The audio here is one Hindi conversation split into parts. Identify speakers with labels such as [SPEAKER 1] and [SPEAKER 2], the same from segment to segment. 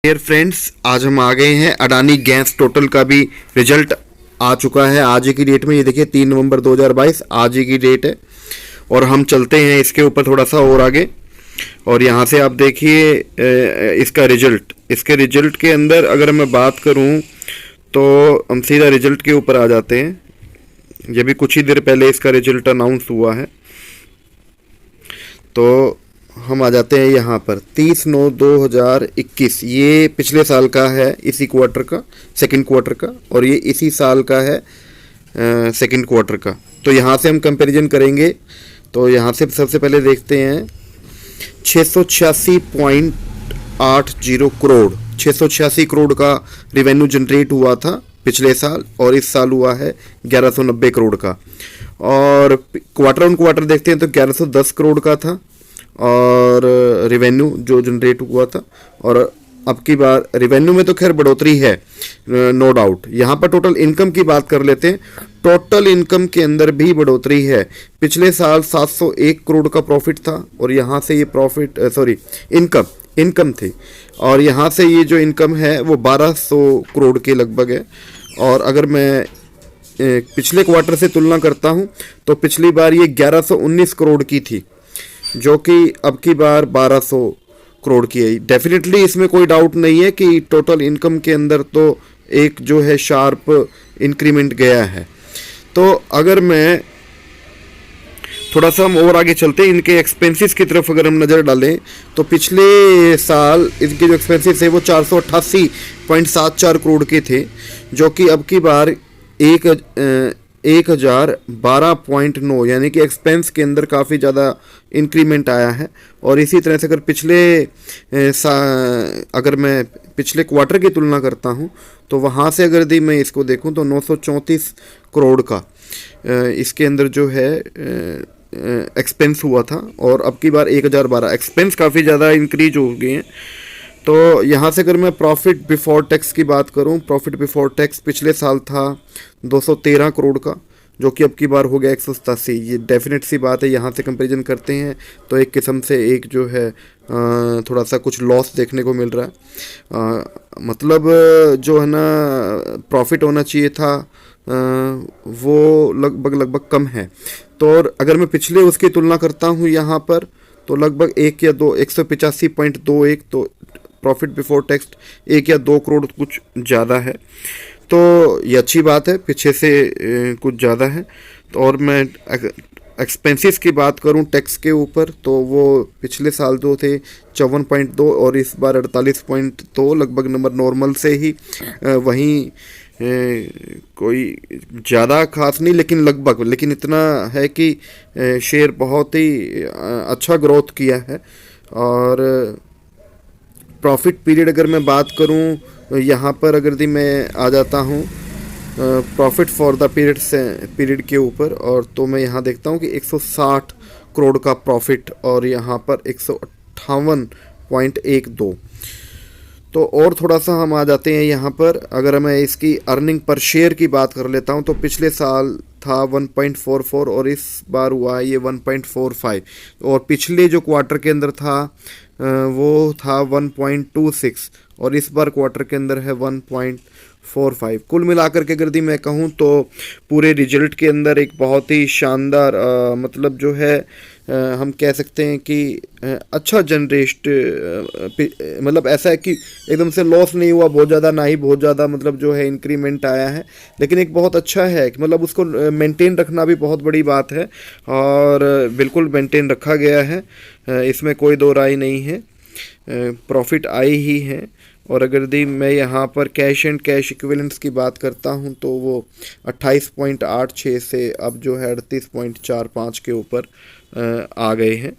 [SPEAKER 1] डियर फ्रेंड्स, आज हम आ गए हैं। अडानी गैस टोटल का भी रिजल्ट आ चुका है आज ही की डेट में। ये देखिए 3 नवंबर 2022 आज ही की डेट है। और हम चलते हैं इसके ऊपर थोड़ा सा और आगे। और यहाँ से आप देखिए इसका रिजल्ट। इसके रिजल्ट के अंदर अगर मैं बात करूँ तो हम सीधा रिजल्ट के ऊपर आ जाते हैं। ये भी कुछ ही देर पहले इसका रिजल्ट अनाउंस हुआ है। तो हम आ जाते हैं यहाँ पर 30/9/2021। ये पिछले साल का है, इसी क्वार्टर का, सेकंड क्वार्टर का। और ये इसी साल का है सेकंड क्वार्टर का। तो यहाँ से हम कंपैरिजन करेंगे। तो यहाँ से सबसे पहले देखते हैं 686.80 करोड़ 686 करोड़ का रिवेन्यू जनरेट हुआ था पिछले साल, और इस साल हुआ है 1190 करोड़ का। और क्वार्टर ऑन क्वार्टर देखते हैं तो 1110 करोड़ का था और रिवेन्यू जो जनरेट हुआ था। और अब की बार रिवेन्यू में तो खैर बढ़ोतरी है, नो डाउट। यहाँ पर टोटल इनकम की बात कर लेते हैं। टोटल इनकम के अंदर भी बढ़ोतरी है। पिछले साल 701 करोड़ का प्रॉफिट था और यहाँ से ये इनकम थी। और यहाँ से ये जो इनकम है वो 1200 करोड़ के लगभग है। और अगर मैं पिछले क्वार्टर से तुलना करता हूँ तो पिछली बार ये 1119 करोड़ की थी, जो कि अब की बार 1200 करोड़ की है। डेफिनेटली इसमें कोई डाउट नहीं है कि टोटल इनकम के अंदर तो एक जो है शार्प इंक्रीमेंट गया है। तो अगर मैं थोड़ा सा हम और आगे चलते हैं, इनके एक्सपेंसेस की तरफ अगर हम नज़र डालें तो पिछले साल इनके जो एक्सपेंसेस है वो 488.74 करोड़ के थे, जो कि अब की बार 1012.9, यानी कि एक्सपेंस के अंदर काफ़ी ज़्यादा इंक्रीमेंट आया है। और इसी तरह से अगर अगर मैं पिछले क्वार्टर की तुलना करता हूँ तो वहाँ से अगर मैं इसको देखूँ तो 934 करोड़ का इसके अंदर जो है एक्सपेंस हुआ था। और अब की बार 1012 एक्सपेंस काफ़ी ज़्यादा इंक्रीज हो गए हैं। तो यहाँ से अगर मैं प्रॉफिट बिफोर टैक्स की बात करूँ, प्रॉफिट बिफोर टैक्स पिछले साल था 213 करोड़ का, जो कि अब की बार हो गया 187। ये डेफिनेट सी बात है। यहाँ से कंपैरिजन करते हैं तो एक किस्म से एक जो है थोड़ा सा कुछ लॉस देखने को मिल रहा है। मतलब जो है ना प्रॉफिट होना चाहिए था वो लगभग कम है। तो और अगर मैं पिछले उसकी तुलना करता हूँ यहाँ पर तो लगभग 185.21 तो प्रॉफिट बिफोर टैक्स 1 या 2 करोड़ कुछ ज़्यादा है। तो ये अच्छी बात है, पीछे से कुछ ज़्यादा है। तो और मैं एक्सपेंसेस की बात करूं टैक्स के ऊपर तो वो पिछले साल जो थे 54.2 और इस बार 48.2, लगभग नंबर नॉर्मल से ही वहीं कोई ज़्यादा खास नहीं, लेकिन इतना है कि शेयर बहुत ही अच्छा ग्रोथ किया है। और प्रॉफिट पीरियड अगर मैं बात करूं यहाँ पर अगर मैं आ जाता हूँ प्रॉफिट फॉर द पीरियड के ऊपर, और तो मैं यहाँ देखता हूँ कि 160 करोड़ का प्रॉफिट और यहाँ पर 158.12। तो और थोड़ा सा हम आ जाते हैं यहाँ पर। अगर मैं इसकी अर्निंग पर शेयर की बात कर लेता हूँ तो पिछले साल था 1.44 और इस बार हुआ है ये 1.45। और पिछले जो क्वार्टर के अंदर था वो था 1.26 और इस बार क्वार्टर के अंदर है 1.45। कुल मिलाकर के अगर मैं कहूँ तो पूरे रिजल्ट के अंदर एक बहुत ही शानदार मतलब जो है हम कह सकते हैं कि अच्छा जनरेट, मतलब ऐसा है कि एकदम से लॉस नहीं हुआ बहुत ज़्यादा, ना ही बहुत ज़्यादा मतलब जो है इंक्रीमेंट आया है। लेकिन एक बहुत अच्छा है कि मतलब उसको मेंटेन रखना भी बहुत बड़ी बात है और बिल्कुल मेंटेन रखा गया है, इसमें कोई दो राय नहीं है। प्रॉफिट आई ही है। और अगर मैं यहाँ पर कैश एंड कैश इक्विवेलेंट्स की बात करता हूँ तो वो 28.86 से अब जो है 38.45 के ऊपर आ गए हैं।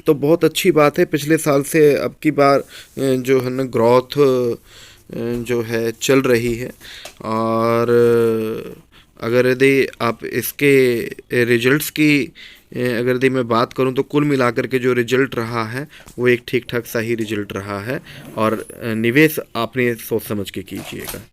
[SPEAKER 1] तो बहुत अच्छी बात है। पिछले साल से अब की बार जो है ना ग्रोथ जो है चल रही है। और अगर यदि आप इसके रिजल्ट्स की अगर मैं बात करूं तो कुल मिलाकर के जो रिजल्ट रहा है वो एक ठीक ठाक सा ही रिजल्ट रहा है। और निवेश आपने सोच समझ के कीजिएगा।